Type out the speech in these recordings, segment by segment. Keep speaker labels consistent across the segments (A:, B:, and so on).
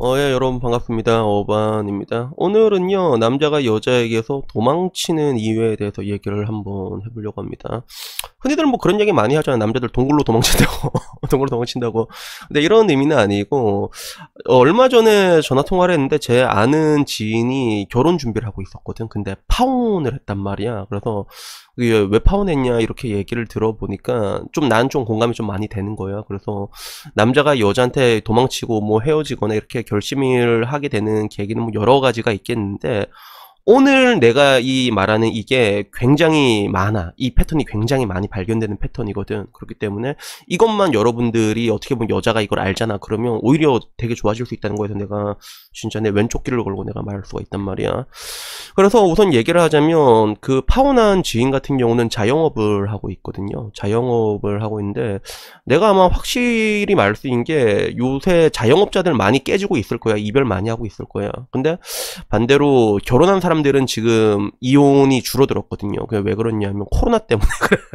A: 예, 여러분 반갑습니다. 어반입니다. 오늘은요, 남자가 여자에게서 도망치는 이유에 대해서 얘기를 한번 해보려고 합니다. 흔히들 뭐 그런 얘기 많이 하잖아요. 남자들 동굴로 도망친다고. 동굴로 도망친다고. 근데 이런 의미는 아니고, 얼마 전에 전화 통화를 했는데 제 아는 지인이 결혼 준비를 하고 있었거든. 근데 파혼을 했단 말이야. 그래서 이게 왜 파혼했냐 이렇게 얘기를 들어보니까 난 좀 공감이 좀 많이 되는 거야. 그래서 남자가 여자한테 도망치고 뭐 헤어지거나 이렇게 결심을 하게 되는 계기는 뭐 여러 가지가 있겠는데, 오늘 내가 이 말하는 이게 굉장히 많아. 이 패턴이 굉장히 많이 발견되는 패턴이거든. 그렇기 때문에 이것만 여러분들이 어떻게 보면 여자가 이걸 알잖아. 그러면 오히려 되게 좋아질 수 있다는 거에서 내가 진짜 내 왼쪽 귀를 걸고 내가 말할 수가 있단 말이야. 그래서 우선 얘기를 하자면, 그 파혼한 지인 같은 경우는 자영업을 하고 있거든요. 자영업을 하고 있는데, 내가 아마 확실히 말할 수 있는 게 요새 자영업자들 많이 깨지고 있을 거야. 이별 많이 하고 있을 거야. 근데 반대로 결혼한 사람들은 지금 이혼이 줄어들었거든요. 그게 왜 그러냐면 코로나 때문에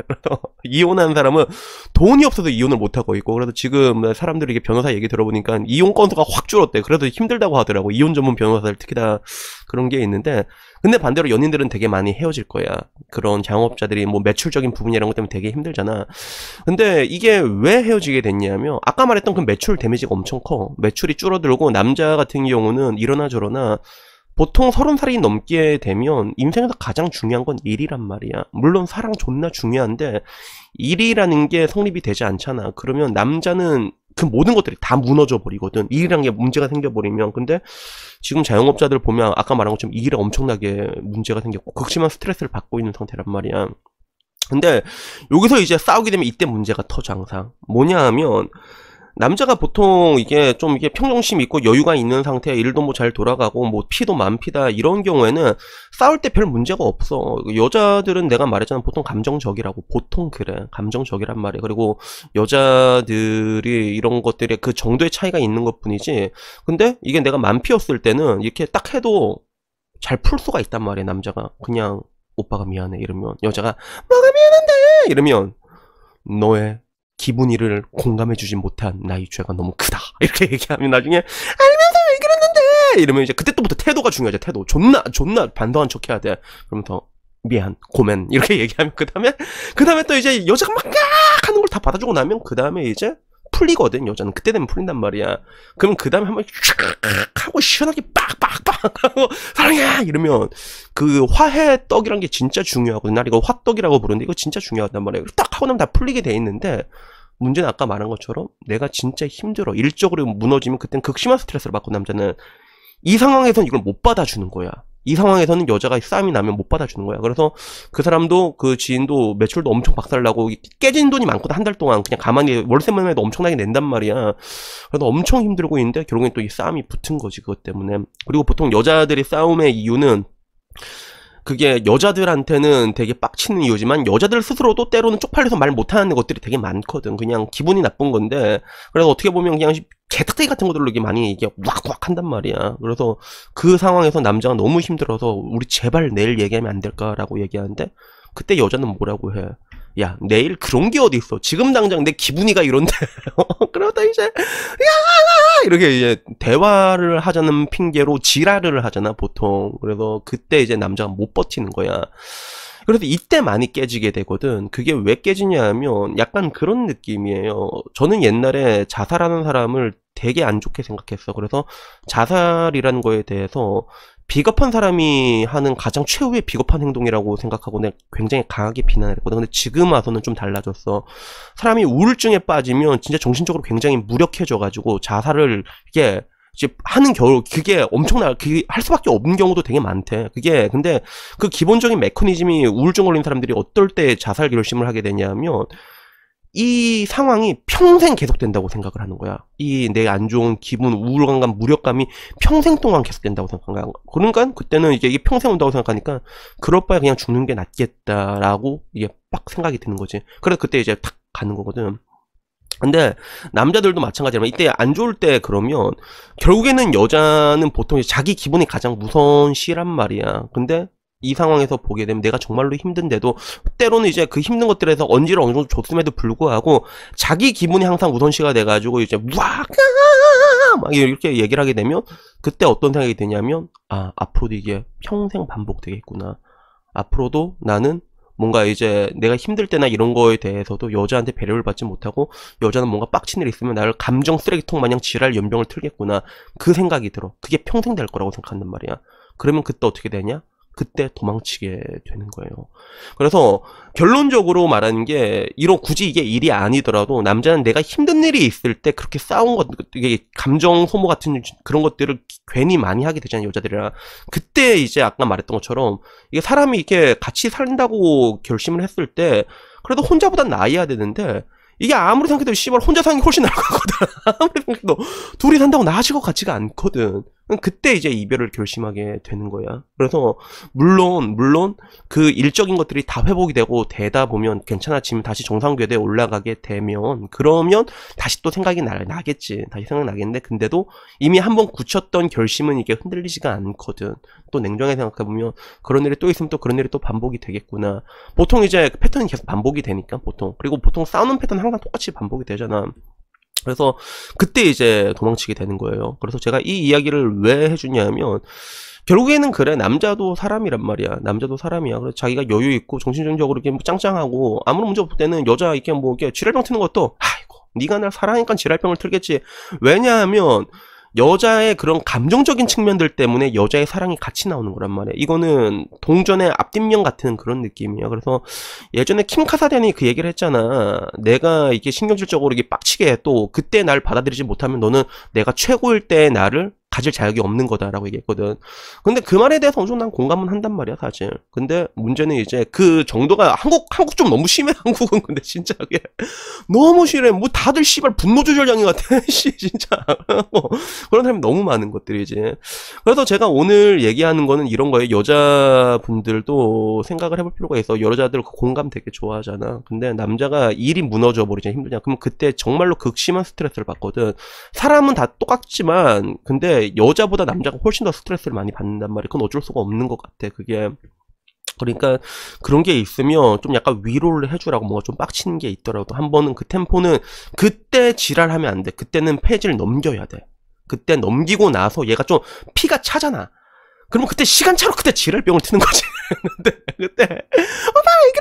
A: 그래서 이혼한 사람은 돈이 없어서 이혼을 못 하고 있고, 그래서 지금 사람들이 이게 변호사 얘기 들어보니까 이혼 건수가 확 줄었대. 그래서 힘들다고 하더라고. 이혼 전문 변호사들 특히 다 그런 게 있는데, 근데 반대로 연인들은 되게 많이 헤어질 거야. 그런 자영업자들이 뭐 매출적인 부분이라는 것 때문에 되게 힘들잖아. 근데 이게 왜 헤어지게 됐냐면, 아까 말했던 그 매출 데미지가 엄청 커. 매출이 줄어들고, 남자 같은 경우는 이러나 저러나 보통 30살이 넘게 되면 인생에서 가장 중요한 건 일이란 말이야. 물론 사랑 존나 중요한데 일이라는 게 성립이 되지 않잖아. 그러면 남자는 그 모든 것들이 다 무너져 버리거든. 일이라는 게 문제가 생겨버리면. 근데 지금 자영업자들 보면 아까 말한 것처럼 일에 엄청나게 문제가 생겼고 극심한 스트레스를 받고 있는 상태란 말이야. 근데 여기서 이제 싸우게 되면 이때 문제가 터져. 항상 뭐냐 하면, 남자가 보통 이게 평정심 있고 여유가 있는 상태에 일도 뭐 잘 돌아가고 뭐 피도 만피다 이런 경우에는 싸울 때 별 문제가 없어. 여자들은 내가 말했잖아, 보통 감정적이라고. 보통 그래, 감정적이란 말이야. 그리고 여자들이 이런 것들에 그 정도의 차이가 있는 것 뿐이지, 근데 이게 내가 만피였을 때는 이렇게 딱 해도 잘 풀 수가 있단 말이야. 남자가 그냥 오빠가 미안해 이러면, 여자가 뭐가 미안한데 이러면, 너의 기분이를 공감해주지 못한 나의 죄가 너무 크다 이렇게 얘기하면, 나중에 알면서 왜 그랬는데 이러면 이제 그때부터 태도가 중요하지. 태도 존나 반성한 척 해야 돼. 그러면서 미안, 고멘 이렇게 얘기하면, 그 다음에 또 이제 여자가 막 하는 걸 다 받아주고 나면 그 다음에 이제 풀리거든. 여자는 그때 되면 풀린단 말이야. 그러면 그 다음에 한번 촥 하고 시원하게 빡빡빡 하고 사랑해 이러면, 그 화해 떡이란 게 진짜 중요하거든. 나 이거 화떡이라고 부르는데 이거 진짜 중요하단 말이야. 딱 하고 나면 다 풀리게 돼 있는데, 문제는 아까 말한 것처럼 내가 진짜 힘들어, 일적으로 무너지면 그땐 극심한 스트레스를 받고, 남자는 이 상황에서는 이걸 못 받아주는 거야. 이 상황에서는 여자가 싸움이 나면 못 받아주는 거야. 그래서 그 사람도, 그 지인도 매출도 엄청 박살나고 깨진 돈이 많거든. 한 달 동안 그냥 가만히 월세만 해도 엄청나게 낸단 말이야. 그래서 엄청 힘들고 있는데 결국엔 또 이 싸움이 붙은 거지, 그것 때문에. 그리고 보통 여자들이 싸움의 이유는, 그게 여자들한테는 되게 빡치는 이유지만 여자들 스스로도 때로는 쪽팔려서 말 못하는 것들이 되게 많거든. 그냥 기분이 나쁜 건데, 그래서 어떻게 보면 그냥 개딱대기 같은 것들로 이게 많이 이게 왁왁 한단 말이야. 그래서 그 상황에서 남자가 너무 힘들어서 우리 제발 내일 얘기하면 안 될까라고 얘기하는데, 그때 여자는 뭐라고 해? 야, 내일 그런 게 어디 있어? 지금 당장 내 기분이가 이런데. 그러다 이제 야 이렇게 이제 대화를 하자는 핑계로 지랄을 하잖아, 보통. 그래서 그때 이제 남자가 못 버티는 거야. 그래서 이때 많이 깨지게 되거든. 그게 왜 깨지냐 하면 약간 그런 느낌이에요. 저는 옛날에 자살하는 사람을 되게 안 좋게 생각했어. 그래서 자살이라는 거에 대해서 비겁한 사람이 하는 가장 최후의 비겁한 행동이라고 생각하고 내가 굉장히 강하게 비난했거든. 근데 지금 와서는 좀 달라졌어. 사람이 우울증에 빠지면 진짜 정신적으로 굉장히 무력해져가지고 자살을 이게 이제 하는 겨우, 그게 그게 할 수밖에 없는 경우도 되게 많대. 그게 근데 그 기본적인 메커니즘이, 우울증 걸린 사람들이 어떨 때 자살 결심을 하게 되냐면, 이 상황이 평생 계속된다고 생각을 하는 거야. 이 내 안 좋은 기분, 우울감감, 무력감이 평생 동안 계속된다고 생각한 거야. 그러니까 그때는 이게 평생 온다고 생각하니까 그럴 바에 그냥 죽는 게 낫겠다라고 이게 빡 생각이 드는 거지. 그래서 그때 이제 탁 가는 거거든. 근데 남자들도 마찬가지지만 이때 안 좋을 때 그러면 결국에는 여자는 보통 자기 기분이 가장 우선시란 말이야. 근데 이 상황에서 보게 되면 내가 정말로 힘든데도 때로는 이제 그 힘든 것들에서 언지를 어느 정도 줬음에도 불구하고 자기 기분이 항상 우선시가 돼가지고 이제 막 이렇게 얘기를 하게 되면 그때 어떤 생각이 드냐면 아, 앞으로도 이게 평생 반복되겠구나. 앞으로도 나는 뭔가 이제 내가 힘들 때나 이런 거에 대해서도 여자한테 배려를 받지 못하고 여자는 뭔가 빡친 일 있으면 나를 감정 쓰레기통 마냥 지랄 연병을 틀겠구나. 그 생각이 들어. 그게 평생 될 거라고 생각한단 말이야. 그러면 그때 어떻게 되냐? 그때 도망치게 되는 거예요. 그래서 결론적으로 말하는 게 굳이 이게 일이 아니더라도 남자는 내가 힘든 일이 있을 때 그렇게 싸운 것, 이게 감정 소모 같은 그런 것들을 괜히 많이 하게 되잖아요, 여자들이랑. 그때 이제 아까 말했던 것처럼 이게 사람이 이렇게 같이 산다고 결심을 했을 때 그래도 혼자보단 나아야 되는데 이게 아무리 생각해도 씨발 혼자 사는 게 훨씬 나을 것 같거든. 아무리 생각해도 둘이 산다고 나아질 것 같지가 않거든. 그때 이제 이별을 결심하게 되는 거야. 그래서 물론 그 일적인 것들이 다 회복이 되고 되다 보면 괜찮아지면 다시 정상 궤도에 올라가게 되면 그러면 다시 또 생각이 나겠지. 다시 생각나겠는데 근데도 이미 한번 굳혔던 결심은 이게 흔들리지가 않거든. 또 냉정하게 생각해보면 그런 일이 또 있으면 또 그런 일이 또 반복이 되겠구나. 보통 이제 패턴이 계속 반복이 되니까 그리고 보통 싸우는 패턴은 항상 똑같이 반복이 되잖아. 그래서 그때 이제 도망치게 되는 거예요. 그래서 제가 이 이야기를 왜 해주냐면 결국에는 그래, 남자도 사람이란 말이야. 남자도 사람이야. 그래서 자기가 여유 있고 정신적으로 이렇게 짱짱하고 아무런 문제 없을 때는 여자 이렇게 뭐 이렇게 지랄병 트는 것도 아이고 네가 날 사랑하니까 지랄병을 틀겠지. 왜냐하면 여자의 그런 감정적인 측면들 때문에 여자의 사랑이 같이 나오는 거란 말이야. 이거는 동전의 앞뒷면 같은 그런 느낌이야. 그래서 예전에 킴 카사디안이 그 얘기를 했잖아. 내가 이게 신경질적으로 이게 빡치게 해. 또 그때 날 받아들이지 못하면 너는 내가 최고일 때 나를 가질 자격이 없는 거다라고 얘기했거든. 근데 그 말에 대해서 어느 정도 난 공감은 한단 말이야, 사실. 근데 문제는 이제 그 정도가 한국 좀 너무 심해, 한국은. 근데 진짜 그게 너무 심해. 뭐 다들 씨발 분노 조절장애 같아. 씨, 진짜. 그런 사람이 너무 많은 것들이지. 그래서 제가 오늘 얘기하는 거는 이런 거예요. 여자분들도 생각을 해볼 필요가 있어. 여자들 공감 되게 좋아하잖아. 근데 남자가 일이 무너져 버리잖아. 힘들잖아. 그럼 그때 정말로 극심한 스트레스를 받거든. 사람은 다 똑같지만 근데 여자보다 남자가 훨씬 더 스트레스를 많이 받는단 말이야. 그건 어쩔 수가 없는 것 같아, 그게. 그러니까 그런 게 있으면 좀 약간 위로를 해주라고, 뭔가 좀 빡치는 게 있더라도 한 번은 그 템포는 그때 지랄하면 안 돼. 그때는 페이지를 넘겨야 돼. 그때 넘기고 나서 얘가 좀 피가 차잖아. 그러면 그때 시간차로 그때 지랄병을 트는 거지. 그때 오빠 왜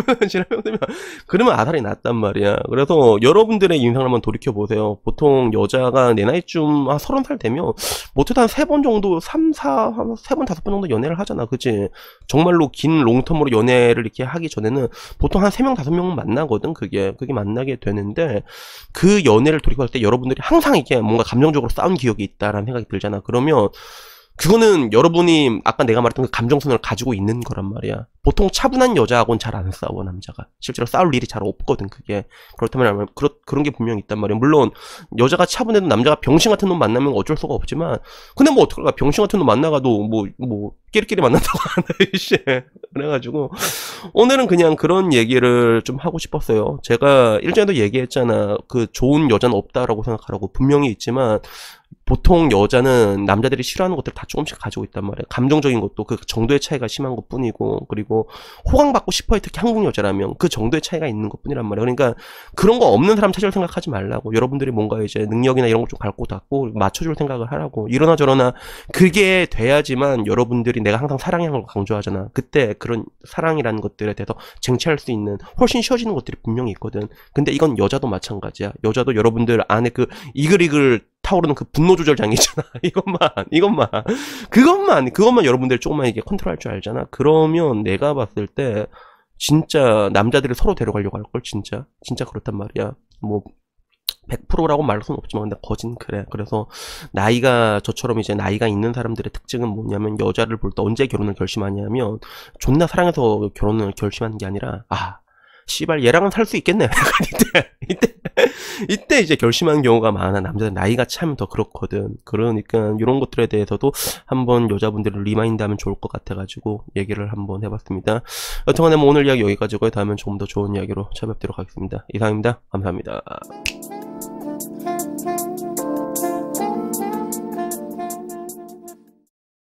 A: 그랬는데 지랄병 뜨면 그러면 아다리 났단 말이야. 그래서 여러분들의 인생을 한번 돌이켜보세요. 보통 여자가 내 나이쯤 30살 되면 못해도 한 3번 정도 3, 4, 3번 5번 정도 연애를 하잖아. 그치? 정말로 긴 롱텀으로 연애를 이렇게 하기 전에는 보통 한 3명 5명은 만나거든. 그게 만나게 되는데 그 연애를 돌이켜볼 때 여러분들이 항상 이게 뭔가 감정적으로 싸운 기억이 있다라는 생각이 들잖아. 그러면 그거는 여러분이 아까 내가 말했던 그 감정선을 가지고 있는 거란 말이야. 보통 차분한 여자하고는 잘 안 싸워, 남자가. 실제로 싸울 일이 잘 없거든, 그게. 그렇다면 그런 게 분명히 있단 말이야. 물론 여자가 차분해도 남자가 병신 같은 놈 만나면 어쩔 수가 없지만 근데 뭐 어떡할까, 병신 같은 놈 만나가도 뭐 끼리끼리 만난다고 하네. 씨. 그래가지고 오늘은 그냥 그런 얘기를 좀 하고 싶었어요. 제가 일전에도 얘기했잖아. 그 좋은 여자는 없다라고 생각하라고. 분명히 있지만 보통 여자는 남자들이 싫어하는 것들 다 조금씩 가지고 있단 말이야. 감정적인 것도 그 정도의 차이가 심한 것 뿐이고, 그리고 호강받고 싶어해. 특히 한국 여자라면 그 정도의 차이가 있는 것 뿐이란 말이야. 그러니까 그런 거 없는 사람 찾을 생각하지 말라고. 여러분들이 뭔가 이제 능력이나 이런 거 좀 갈고 닦고 맞춰줄 생각을 하라고. 이러나 저러나 그게 돼야지만 여러분들이, 내가 항상 사랑하는 걸 강조하잖아. 그때 그런 사랑이라는 것들에 대해서 쟁취할 수 있는 훨씬 쉬워지는 것들이 분명히 있거든. 근데 이건 여자도 마찬가지야. 여자도 여러분들 안에 그 이글이글 타오르는 그 분노 조절 장애 있잖아. 그것만 여러분들 조금만 이게 컨트롤할 줄 알잖아. 그러면 내가 봤을 때 진짜 남자들이 서로 데려가려고 할걸. 진짜 그렇단 말이야. 뭐 100%라고 말할 수는 없지만 근데 거진 그래. 그래서 나이가, 저처럼 이제 나이가 있는 사람들의 특징은 뭐냐면 여자를 볼 때 언제 결혼을 결심하냐면 존나 사랑해서 결혼을 결심하는 게 아니라 씨발 얘랑은 살 수 있겠네. 이때 이제 결심하는 경우가 많아. 남자들 나이가 차면 더 그렇거든. 그러니까 이런 것들에 대해서도 한번 여자분들을 리마인드하면 좋을 것 같아가지고 얘기를 한번 해봤습니다. 여튼간에 뭐 오늘 이야기 여기까지고요. 다음엔 조금 더 좋은 이야기로 찾아뵙도록 하겠습니다. 이상입니다. 감사합니다.